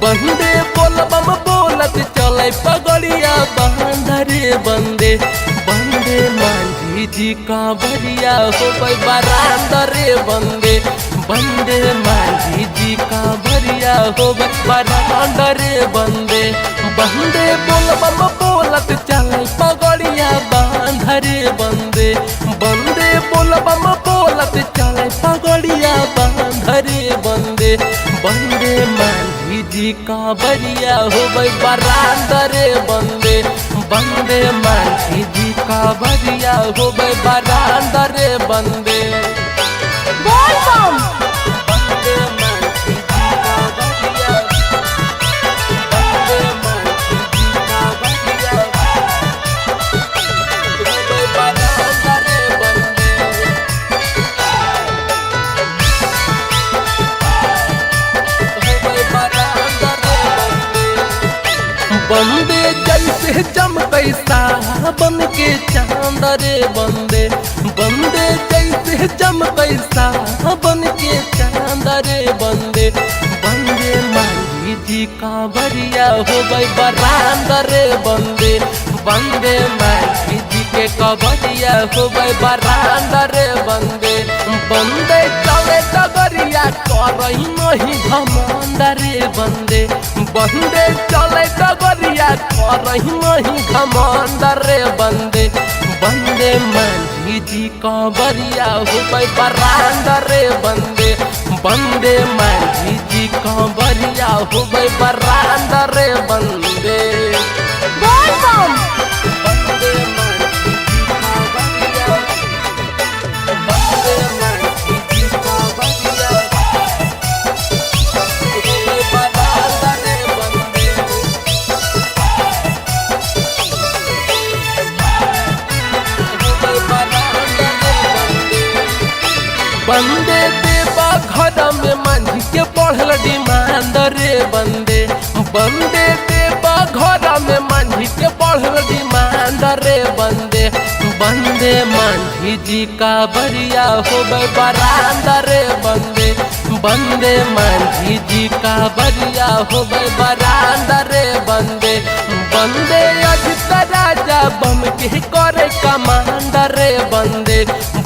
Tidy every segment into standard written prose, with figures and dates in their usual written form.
बंदे बोलबम बोलत चले पगड़िया बांधरे बंदे बंदे मांझी जी कांवरिया हो बरांदरे बंदे बंदे मांझी जी कांवरिया हो बरांदरे बंदे बंदे बोलबम बोलत चले पगड़िया बांधरे बंदे बंदे बोलबम बोलत चले पगड़िया बांधरे बंदे बंदे मांझी जी कांवरिया हो बरांदरे बंदे बंदे मांझी जी कांवरिया हो बरांदरे बंदे बंदे मांझी जी कांवरिया बंदे मांझी जी कांवरिया हो बरांदरे बंदे बंदे जैसे चमकै सावन के चांद रे बंदे बंदे जैसे चमकै सावन के चांद रे बंदे बंदे मांझी जी कांवरिया हो बरांदरे बंदे बंदे मांझी जी के कांवरिया हो बरांदरे बंदे बंदे चले डगरिया करही नहीं घमंड रे बंदे बंदे चले डगरिया करही नहीं घमंड रे बंदे बंदे मांझी जी कांवरिया हो बरांदरे बंदे बंदे मांझी जी कांवरिया हो बरांदरे बंदे बंदे मांझी जी कांवरिया बंदे मांझी जी कांवरिया हो बरांदरे बंदे बंदे देवा घर में मांझी के बढ़ल डिमांड रे बंदे बंदे देवा घर में मांझी के बढ़ल डिमांड रे बंदे बंदे मांझी जी कांवरिया हो बरांदरे बंदे बंदे मांझी जी कांवरिया हो बरांदरे बंदे बंदे अजित राजा बम के करे कमांडर रे बंदे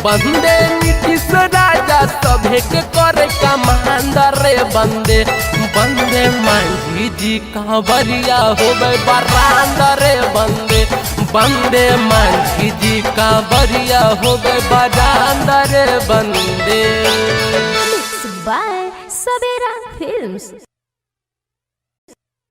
बंदे नीतीश राजा सभे के करे कमांडर रे बंदे बंदे मांझी जी कांवरिया हो बरांदरे बंदे बंदे मांझी जी कांवरिया हो बरांदरे बंदे By Sabira Films।